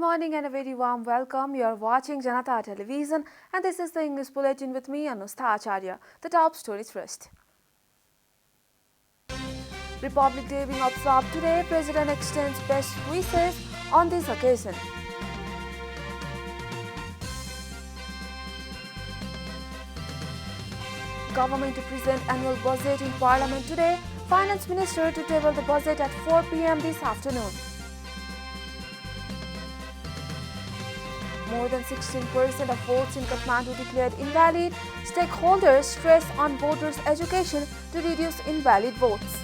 morning and a very warm welcome. You are watching Janata Television and this is the English Bulletin with me, Anustha Acharya. The top stories first. Republic Day being observed today, President extends best wishes on this occasion. Government to present annual budget in Parliament today. Finance Minister to table the budget at 4 p.m. this afternoon. More than 16% of votes in Kathmandu declared invalid. Stakeholders stress on voters' education to reduce invalid votes.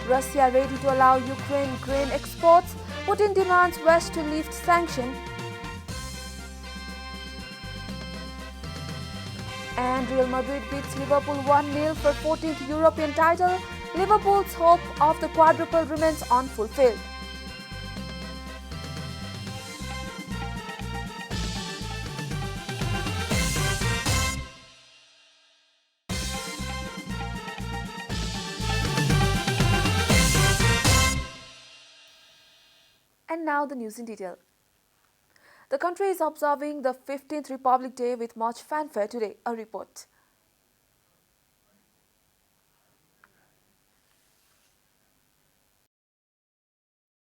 Russia ready to allow Ukraine grain exports. Putin demands West to lift sanction. And Real Madrid beats Liverpool 1-0 for 14th European title. Liverpool's hope of the quadruple remains unfulfilled. And now the news in detail. The country is observing the 15th Republic Day with much fanfare today. A report.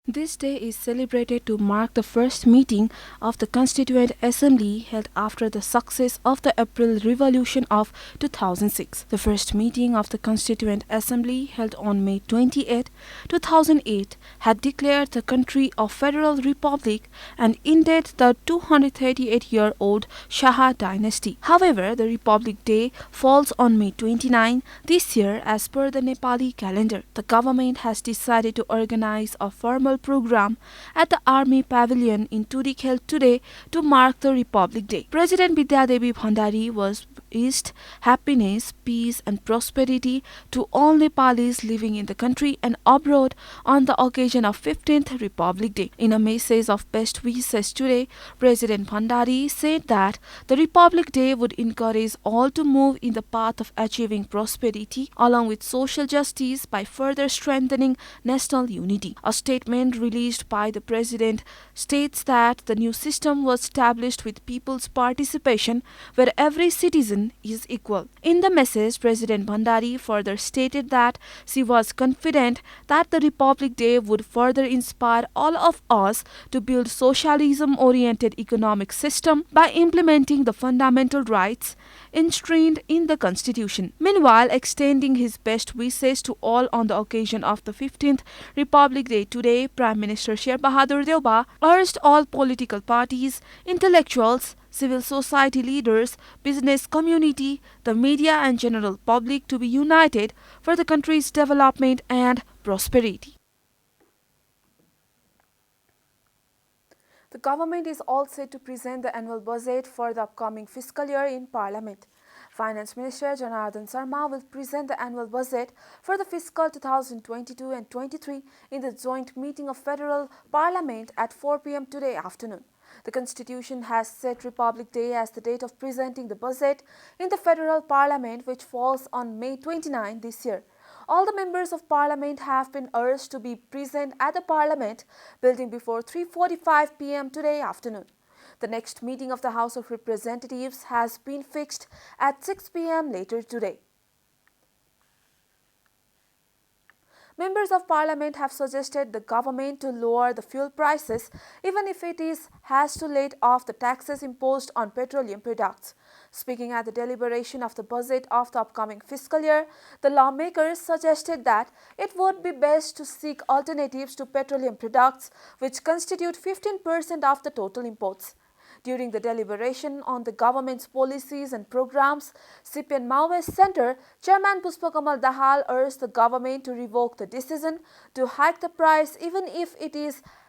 This day is celebrated to mark the first meeting of the Constituent Assembly held after the success of the April Revolution of 2006. The first meeting of the Constituent Assembly held on May 28, 2008 had declared the country a federal republic and ended the 238-year-old Shah dynasty. However, the Republic Day falls on May 29 this year as per the Nepali calendar. The government has decided to organize a formal program at the Army Pavilion in Tudikhel today to mark the Republic Day. President Vidyadevi Bhandari wished happiness, peace and prosperity to all Nepalis living in the country and abroad on the occasion of 15th Republic Day. In a message of best wishes today, President Bhandari said that the Republic Day would encourage all to move in the path of achieving prosperity along with social justice by further strengthening national unity. A statement released by the President states that the new system was established with people's participation where every citizen is equal. In the message, President Bhandari further stated that she was confident that the Republic Day would further inspire all of us to build socialism-oriented economic system by implementing the fundamental rights enshrined in the Constitution. Meanwhile, extending his best wishes to all on the occasion of the 15th Republic Day today, Prime Minister Sher Bahadur Deuba urged all political parties, intellectuals, civil society leaders, business community, the media and general public to be united for the country's development and prosperity. The government is all set to present the annual budget for the upcoming fiscal year in Parliament. Finance Minister Janata Sharma will present the annual budget for the fiscal 2022 and 23 in the joint meeting of Federal Parliament at 4 p.m. today afternoon. The Constitution has set Republic Day as the date of presenting the budget in the Federal Parliament, which falls on May 29 this year. All the members of Parliament have been urged to be present at the Parliament building before 3:45 p.m. today afternoon. The next meeting of the House of Representatives has been fixed at 6 p.m. later today. Members of Parliament have suggested the government to lower the fuel prices even if it has to let off the taxes imposed on petroleum products. Speaking at the deliberation of the budget of the upcoming fiscal year, the lawmakers suggested that it would be best to seek alternatives to petroleum products, which constitute 15% of the total imports. During the deliberation on the government's policies and programs, CPN Maoist Center Chairman Pushpakamal Dahal urged the government to revoke the decision to hike the price even if it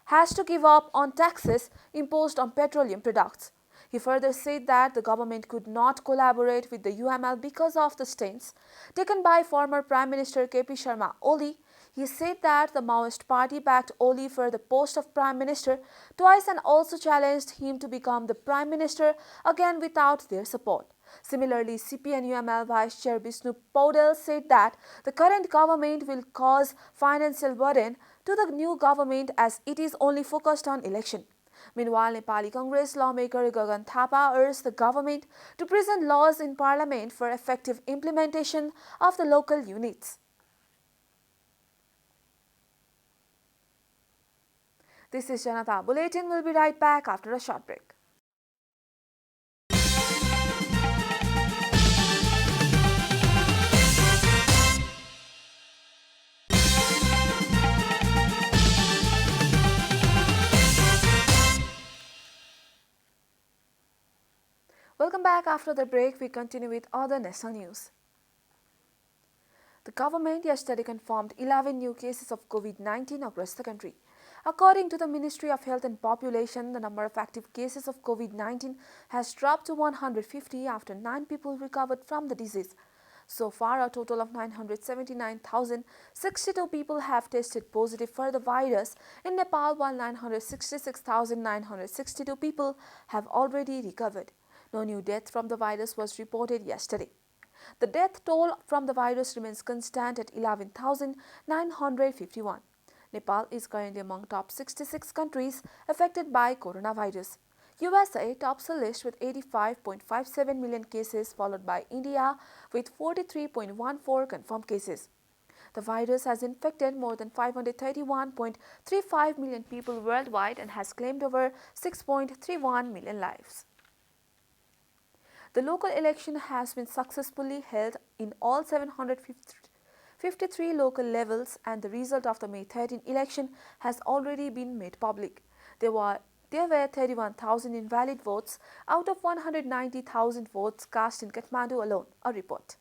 has to give up on taxes imposed on petroleum products. He further said that the government could not collaborate with the UML because of the stance taken by former Prime Minister KP Sharma Oli. He said that the Maoist party backed Oli for the post of Prime Minister twice and also challenged him to become the Prime Minister again without their support. Similarly, CPNUML Vice Chair Vishnu Paudel said that the current government will cause financial burden to the new government as it is only focused on election. Meanwhile, Nepali Congress lawmaker Gagan Thapa urged the government to present laws in parliament for effective implementation of the local units. This is Janata Bulletin. We'll be right back after a short break. Welcome back. After the break, we continue with other national news. The government yesterday confirmed 11 new cases of COVID-19 across the country. According to the Ministry of Health and Population, the number of active cases of COVID-19 has dropped to 150 after 9 people recovered from the disease. So far, a total of 979,062 people have tested positive for the virus in Nepal, while 966,962 people have already recovered. No new death from the virus was reported yesterday. The death toll from the virus remains constant at 11,951. Nepal is currently among top 66 countries affected by coronavirus. USA tops the list with 85.57 million cases, followed by India with 43.14 confirmed cases. The virus has infected more than 531.35 million people worldwide and has claimed over 6.31 million lives. The local election has been successfully held in all 753 local levels, and the result of the May 13 election has already been made public. There were 31,000 invalid votes out of 190,000 votes cast in Kathmandu alone. A report.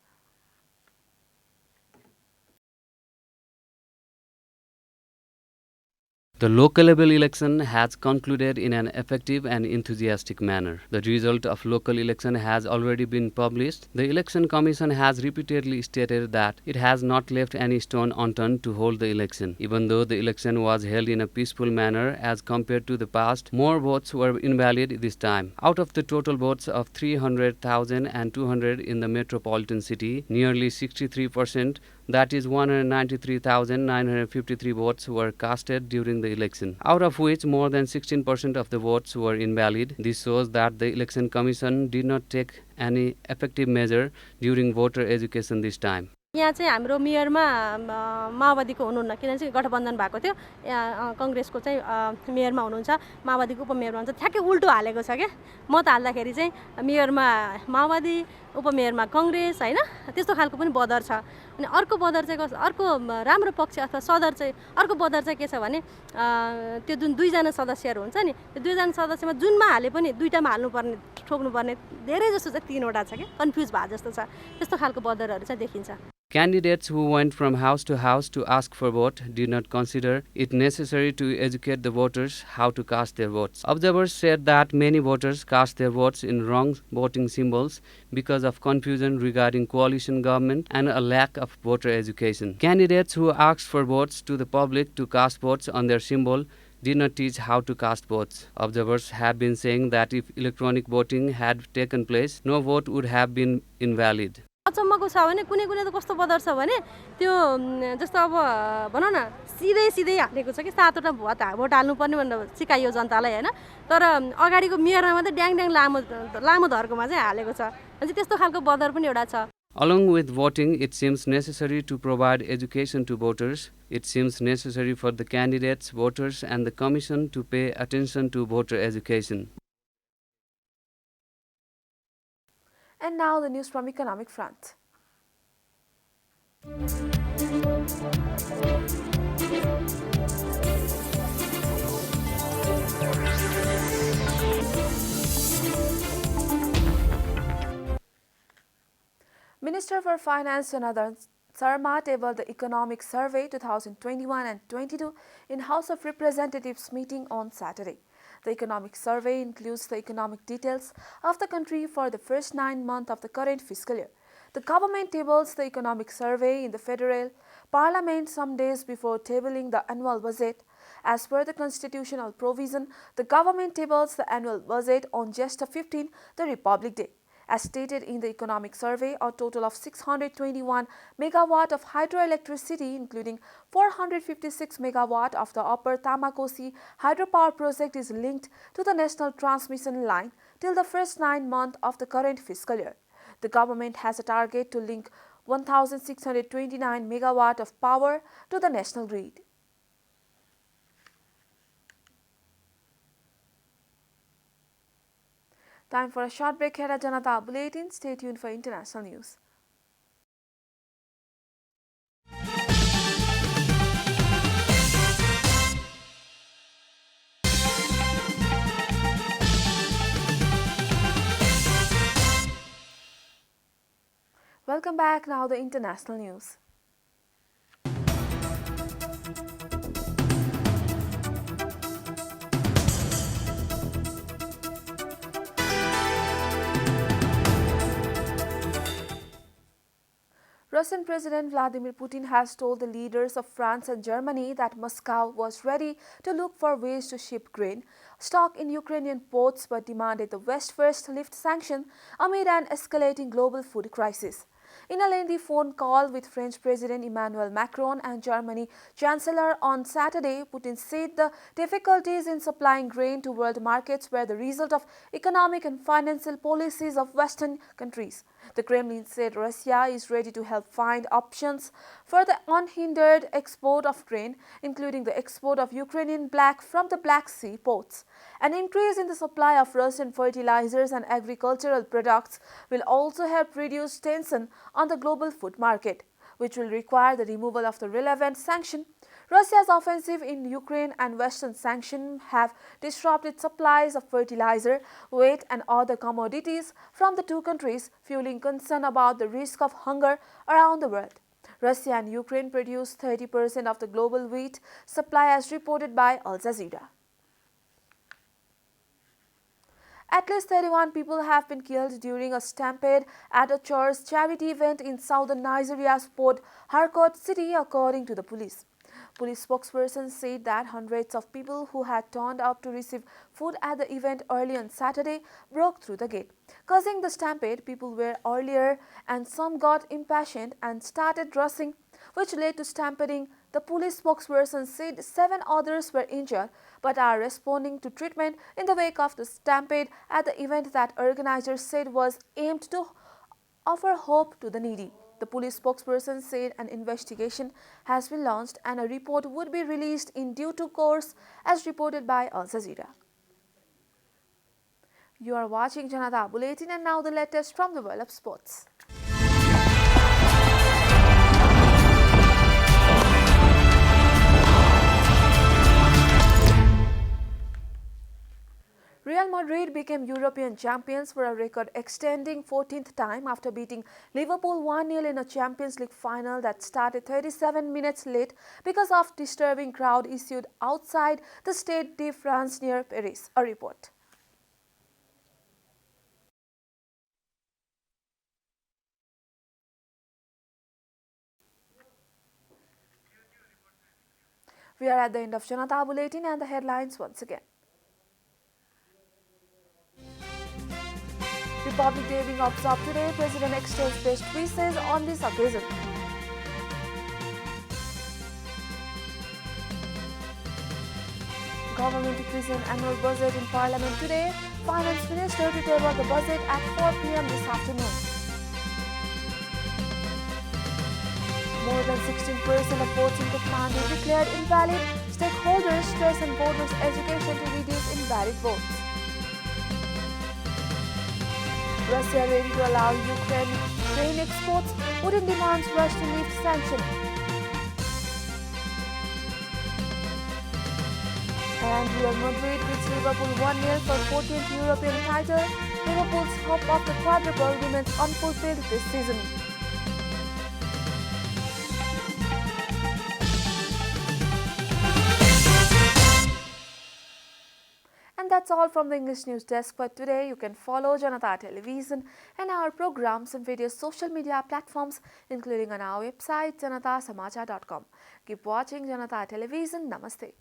The local level election has concluded in an effective and enthusiastic manner. The result of local election has already been published. The Election Commission has repeatedly stated that it has not left any stone unturned to hold the election. Even though the election was held in a peaceful manner as compared to the past, more votes were invalid this time. Out of the total votes of 300,200 in the metropolitan city, nearly 63%, that is 193,953 votes were casted during the election, out of which more than 16% of the votes were invalid. This shows that the Election Commission did not take any effective measure during voter education this time. यहाँ चाहिँ हाम्रो मेयरमा माओवादीको हुनुहुन्न, किनभने चाहिँ गठबन्धन भएको थियो। कांग्रेसको चाहिँ मेयरमा हुनुहुन्छ, माओवादीको उपमेयरमा हुन्छ। ठ्याक्कै उल्टो हालेको छ के। मत हाल्दाखेरि चाहिँ मेयरमा माओवादी, उपमेयरमा कांग्रेस, हैन, त्यस्तो खालको पनि बदर छ। अनि अर्को बदर चाहिँ अर्को राम्रो पक्ष अथवा सदर चाहिँ अर्को बदर चाहिँ के छ भने त्यो जुन दुईजना सदस्यहरू हुन्छ नि, त्यो दुईजना सदस्यमा जुनमा हाले पनि दुईटामा हाल्नुपर्ने, ठोक्नुपर्ने धेरै जस्तो चाहिँ तीनवटा छ के, कन्फ्युज भए जस्तो छ। त्यस्तो खालको बदरहरू चाहिँ देखिन्छ। Candidates who went from house to house to ask for vote did not consider it necessary to educate the voters how to cast their votes. Observers said that many voters cast their votes in wrong voting symbols because of confusion regarding coalition government and a lack of voter education. Candidates who asked for votes to the public to cast votes on their symbol did not teach how to cast votes. Observers have been saying that if electronic voting had taken place, no vote would have been invalid. अचम्मको छ भने कुनै कुनै त कस्तो बदर छ भने त्यो जस्तो अब भनौं न सिधै हालेको छ कि 7वटा भोट हाल्नुपर्ने भनेर सिकाइयो जनतालाई, हैन, तर अगाडिको मेयरमा मात्रै ड्याङ लामो धर्कोमा चाहिँ हालेको छ। अनि त्यस्तो खालको बदर पनि एउटा छ। Along with voting, it seems necessary to provide education to voters. It seems necessary for the candidates, voters and the commission to pay attention to voter education. And now the news from economic front. Minister for Finance Janata Acharya tabled the Economic Survey 2021 and 22 in House of Representatives meeting on Saturday. The economic survey includes the economic details of the country for the first 9 months of the current fiscal year. The government tables the economic survey in the federal parliament some days before tabling the annual budget. As per the constitutional provision, the government tables the annual budget on Jestha 15, the Republic Day. As stated in the economic survey, a total of 621 megawatt of hydroelectricity, including 456 megawatt of the Upper Tamakosi hydropower project, is linked to the national transmission line till the first 9 months of the current fiscal year. The government has a target to link 1,629 megawatt of power to the national grid. Time for a short break here at Janata Bulletin. Stay tuned for international news. Welcome back. Now the international news. Russian President Vladimir Putin has told the leaders of France and Germany that Moscow was ready to look for ways to ship grain stock in Ukrainian ports, but demanded the West first lift sanctions amid an escalating global food crisis. In a lengthy phone call with French President Emmanuel Macron and Germany Chancellor on Saturday, Putin said the difficulties in supplying grain to world markets were the result of economic and financial policies of Western countries. The Kremlin said Russia is ready to help find options for the unhindered export of grain, including the export of Ukrainian black from the Black Sea ports. An increase in the supply of Russian fertilizers and agricultural products will also help reduce tension on the global food market, which will require the removal of the relevant sanction. Russia's offensive in Ukraine and Western sanctions have disrupted supplies of fertilizer, wheat and other commodities from the two countries, fueling concern about the risk of hunger around the world. Russia and Ukraine produce 30% of the global wheat supply, as reported by Al Jazeera. At least 31 people have been killed during a stampede at a church charity event in southern Nigeria's Port Harcourt city, according to the police. Police spokesperson said that hundreds of people who had turned up to receive food at the event early on Saturday broke through the gate. Causing the stampede, people were earlier and some got impatient and started rushing, which led to stampeding. The police spokesperson said 7 others were injured but are responding to treatment in the wake of the stampede at the event that organizers said was aimed to offer hope to the needy. The police spokesperson said an investigation has been launched and a report would be released in due course, as reported by Al Jazeera. You are watching Janata Bulletin, and now the latest from the world of sports. Real Madrid became European champions for a record-extending 14th time after beating Liverpool 1-0 in a Champions League final that started 37 minutes late because of disturbing crowd issued outside the Stade de France near Paris. A report. We are at the end of Janata Bulletin, and the headlines once again. Republic Day being observed today, President extends best wishes on this occasion. Government to present annual budget in Parliament today. Finance Minister to table the budget at 4 p.m. this afternoon. More than 16% of votes in Kathmandu declared invalid. Stakeholders stress on voters' education to reduce invalid votes. Russia ready to allow Ukraine grain exports. Putin demands Russia to lift sanctions. And Real Madrid beats Liverpool 1-0 for 14th European title. Liverpool's hope of the quadruple remains unfulfilled this season. And that's all from the English News Desk for today. You can follow Janata Television and our programs on various social media platforms, including on our website janatasamachar.com. Keep watching Janata Television. Namaste.